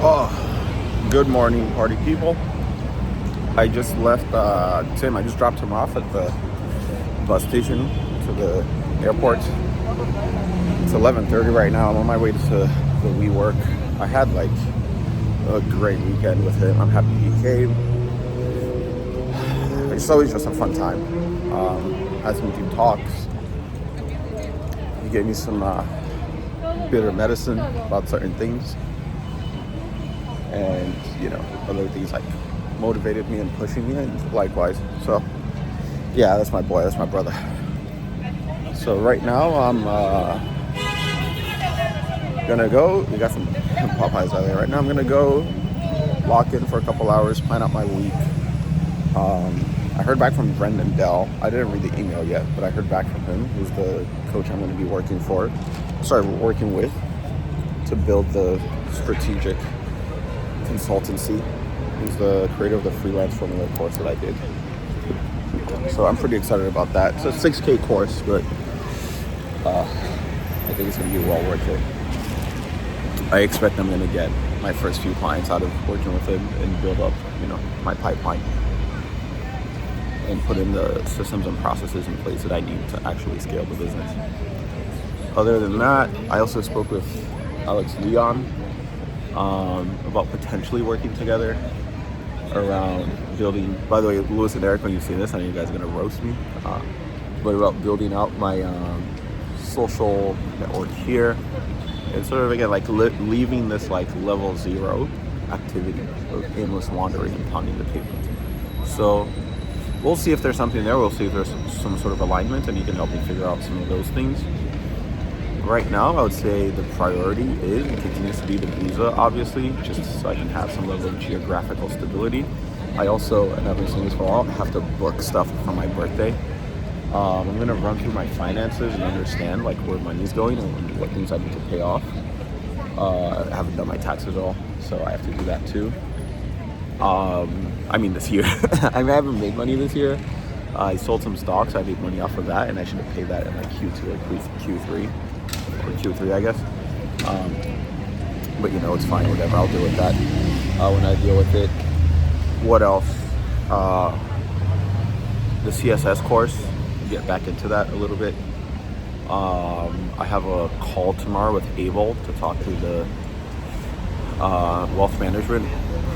Oh, good morning, party people. I just left Tim. I just dropped him off at the bus station to the airport. It's 11:30 right now. I'm on my way to the WeWork. I had like a great weekend with him. I'm happy he came. It's always just a fun time. Had some deep talks. He gave me some bitter medicine about certain things. And other things like motivated me and pushing me, and likewise. So yeah, that's my boy, that's my brother. So right now I'm gonna go. We got some Popeyes out there. Right now I'm gonna go lock in for a couple hours, plan out my week. I heard back from Brendan Dell. I didn't read the email yet, but I heard back from him, who's the coach I'm going to be working with to build the strategic consultancy. He's the creator of the freelance formula course that I did. So I'm pretty excited about that. It's a 6K course, but I think it's going to be well worth it. I expect I'm going to get my first few clients out of working with him and build up, my pipeline and put in the systems and processes in place that I need to actually scale the business. Other than that, I also spoke with Alex Leon about potentially working together around building. By the way, Louis and Eric, when you see this, I know you guys are going to roast me, but about building out my social network here and sort of again like leaving this like level 0 activity of aimless wandering and pounding the pavement. So we'll see if there's something there. We'll see if there's some sort of alignment, and you can help me figure out some of those things. Right now, I would say the priority is and continues to be the visa, obviously, just so I can have some level of geographical stability. I also, and I've been saying this for a while, have to book stuff for my birthday. I'm going to run through my finances and understand like where money's going and what things I need to pay off. I haven't done my taxes at all, so I have to do that too. This year. I haven't made money this year. I sold some stocks. I made money off of that, and I should have paid that in like Q2 or Q3, I guess. But it's fine, whatever. I'll deal with that when I deal with it. What else? The CSS course. Get back into that a little bit. I have a call tomorrow with Abel to talk to the wealth management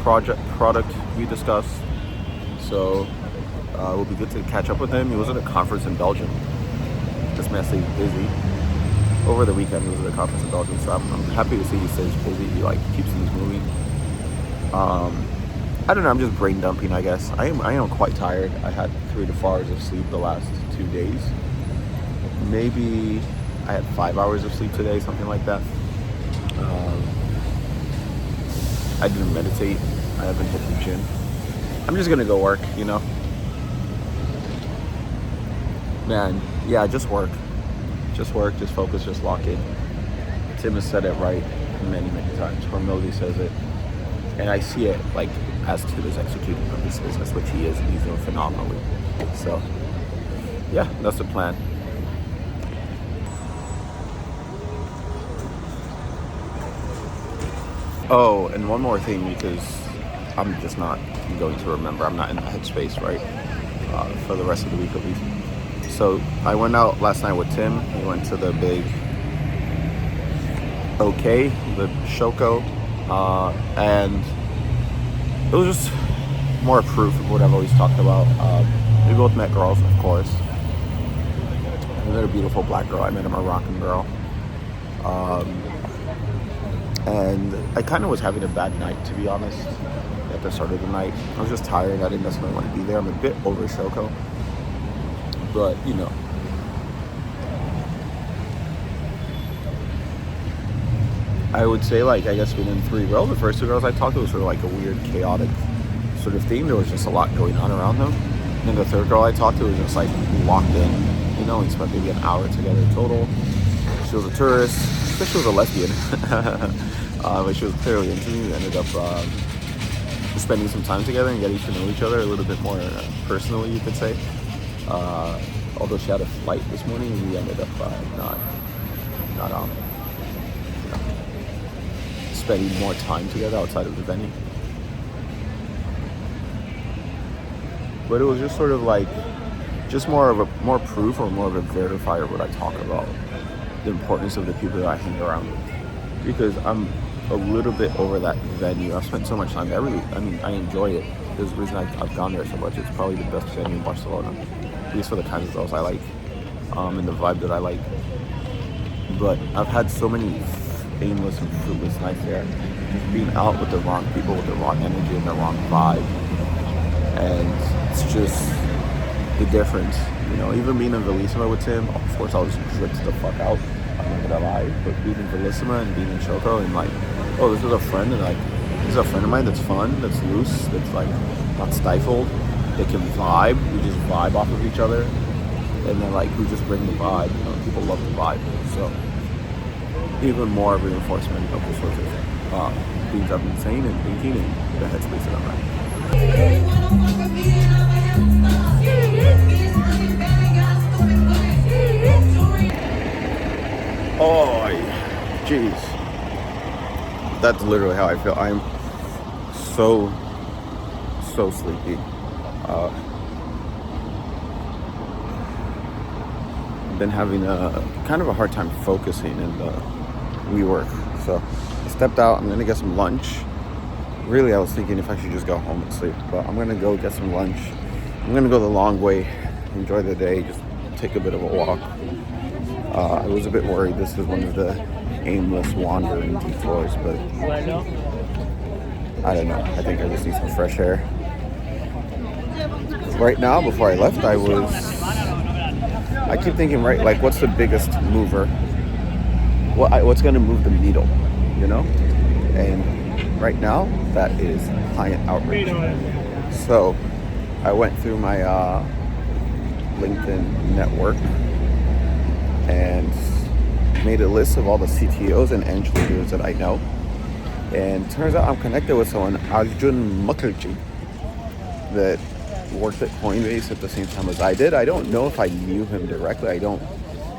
product we discussed. So it will be good to catch up with him. He was at a conference in Belgium. This man stays busy. Over the weekend, he was at a conference in Belgium, so I'm happy to see he stays busy. He keeps things moving. I don't know. I'm just brain dumping, I guess. I am quite tired. I had 3 to 4 hours of sleep the last 2 days. Maybe I had 5 hours of sleep today, something like that. I didn't meditate. I haven't hit the gym. I'm just gonna go work, Man, yeah, just work. Just work, just focus, just lock in. Tim has said it right many, many times. Hormildy says it. And I see it, as Tim is executing on this business, which he is, and he's doing phenomenally. So, yeah, that's the plan. Oh, and one more thing, because I'm just not going to remember. I'm not in the headspace, right? For the rest of the week at least. So I went out last night with Tim. We went to the big the Shoko, and it was just more proof of what I've always talked about. We both met girls, of course. I met a beautiful black girl. I met a Moroccan girl. And I kind of was having a bad night, to be honest, at the start of the night. I was just tired. I didn't necessarily want to be there. I'm a bit over Shoko. But, I would say, I guess within 3 girls, the first 2 girls I talked to was sort of like a weird, chaotic sort of thing. There was just a lot going on around them. And then the 3rd girl I talked to was just, locked in. We spent maybe an hour together total. She was a tourist. I think she was a lesbian. But she was clearly into me. We ended up spending some time together and getting to know each other a little bit more personally, you could say. Although she had a flight this morning, we ended up not spending more time together outside of the venue. But it was just sort of like, just more proof or more of a verifier of what I talk about, the importance of the people that I hang around with. Because I'm a little bit over that venue. I've spent so much time there. I enjoy it. There's a reason I've gone there so much. It's probably the best venue in Barcelona, at least for the kinds of girls I like, and the vibe that I like. But I've had so many aimless and fruitless nights there, just being out with the wrong people, with the wrong energy and the wrong vibe. And it's just the difference, you know. Even being in Bellissima with Tim, of course I was tripped the fuck out, I'm not gonna lie, but being in Bellissima and being in Choco and like, oh, this is a friend, and like, this is a friend of mine that's fun, that's loose, that's like not stifled, they can vibe, we just vibe off of each other, and then like we just bring the vibe, you know, people love the vibe. So even more reinforcement of the sorts of things I've been saying and thinking and the headspace that I'm at. Oh, jeez. That's literally how I feel. I'm so sleepy. I've been having a kind of a hard time focusing in the WeWork. So I stepped out. I'm gonna get some lunch. Really, I was thinking if I should just go home and sleep, but I'm gonna go get some lunch. I'm gonna go the long way, enjoy the day, just take a bit of a walk. I was a bit worried this is one of the aimless wandering detours, but I don't know. I think I just need some fresh air. Right now, before I left, I keep thinking, right, like what's the biggest mover? What's gonna move the needle, you know? And right now, that is client outreach. So I went through my LinkedIn network and made a list of all the CTOs and Eng leaders that I know. And turns out I'm connected with someone, Arjun Mukherjee, that worked at Coinbase at the same time as I did. I don't know if I knew him directly. I don't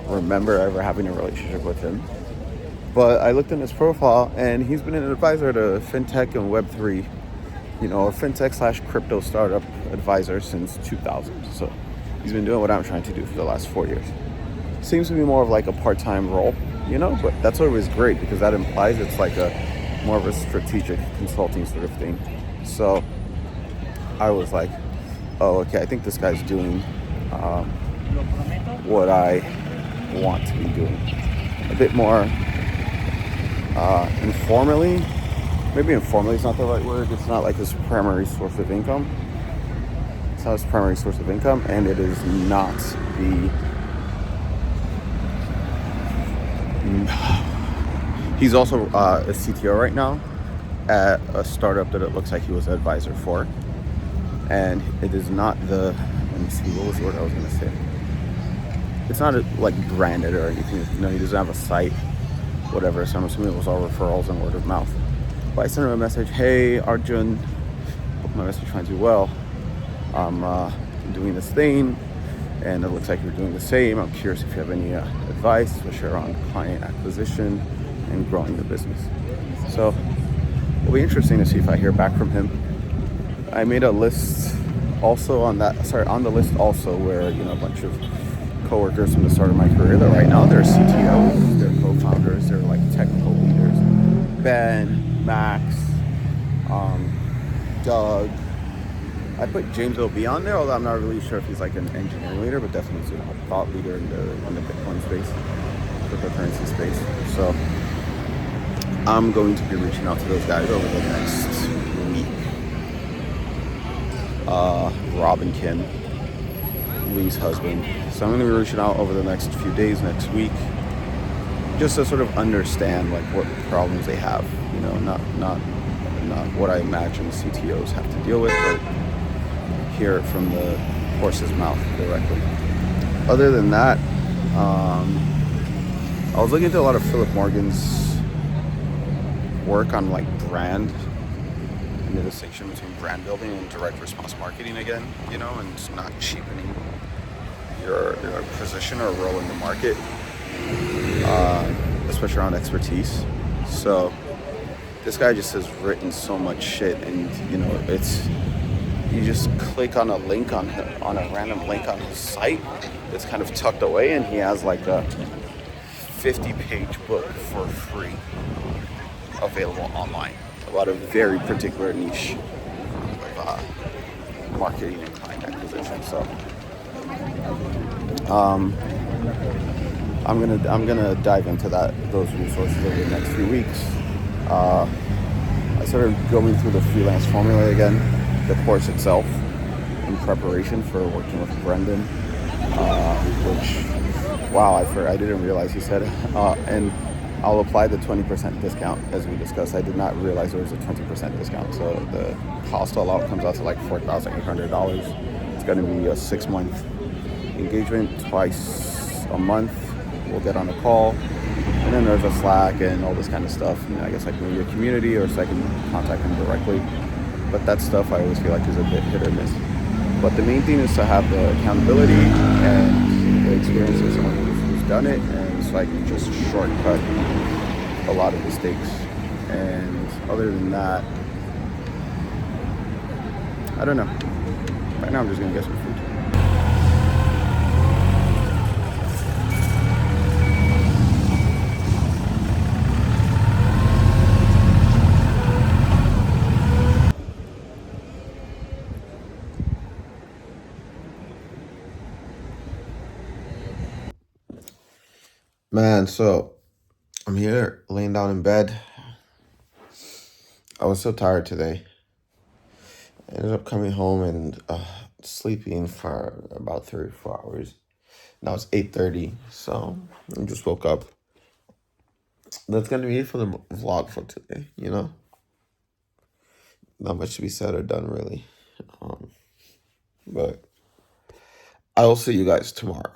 remember ever having a relationship with him. But I looked in his profile, and he's been an advisor to fintech and Web3, you know, a fintech / crypto startup advisor since 2000. So he's been doing what I'm trying to do for the last 4 years. Seems to be more of like a part-time role, you know, but that's always great because that implies it's like a more of a strategic consulting sort of thing. So I was like, oh, okay, I think this guy's doing what I want to be doing. A bit more informally. Maybe informally is not the right word. It's not like his primary source of income. It's not his primary source of income, and it is not the... He's also a CTO right now at a startup that it looks like he was an advisor for. And it is not the... Let me see, what was the word I was going to say? It's not like branded or anything. You know, he doesn't have a site, whatever. So I'm assuming it was all referrals and word of mouth. But I sent him a message, hey, Arjun, hope my message finds you well. I'm doing this thing, and it looks like you're doing the same. I'm curious if you have any advice to share on client acquisition and growing the business. So it'll be interesting to see if I hear back from him. I made a list also on the list also where, you know, a bunch of coworkers from the start of my career that right now they're CTOs, they're co-founders, they're like technical leaders. Ben, Max, Doug. I put James O.B. on there, although I'm not really sure if he's like an engineering leader, but definitely a thought leader in the Bitcoin space, cryptocurrency space. So I'm going to be reaching out to those guys over the next week. Rob and Kim, Lee's husband. So I'm going to be reaching out over the next few days, next week, just to sort of understand like what problems they have. You know, not what I imagine CTOs have to deal with, but hear it from the horse's mouth directly. Other than that, I was looking into a lot of Philip Morgan's work on like brand and the distinction between brand building and direct response marketing again, you know, and it's not cheapening your position or role in the market, especially around expertise. So This guy just has written so much shit, and it's you just click on a link on a random link on his site that's kind of tucked away, and he has like a 50-page book for free available online about a very particular niche of marketing and client acquisition. So I'm gonna dive into those resources over the next few weeks. I started going through the freelance formula again, the course itself, in preparation for working with Brendan, which, wow, I didn't realize he said, and I'll apply the 20% discount as we discussed. I did not realize there was a 20% discount, so the cost all out comes out to like $4,800. It's going to be a 6-month engagement, twice a month. We'll get on a call, and then there's a Slack and all this kind of stuff. I guess like maybe a community, or so I can contact them directly. But that stuff I always feel like is a bit hit or miss. But the main thing is to have the accountability and the experience of someone who's done it, and so I can just shortcut a lot of mistakes. And other than that, I don't know. Right now I'm just gonna get some food. Man, so I'm here laying down in bed. I was so tired today. I ended up coming home and sleeping for about 3 or 4 hours. Now it's 8:30, so I just woke up. That's gonna be it for the vlog for today, Not much to be said or done, really. But I will see you guys tomorrow.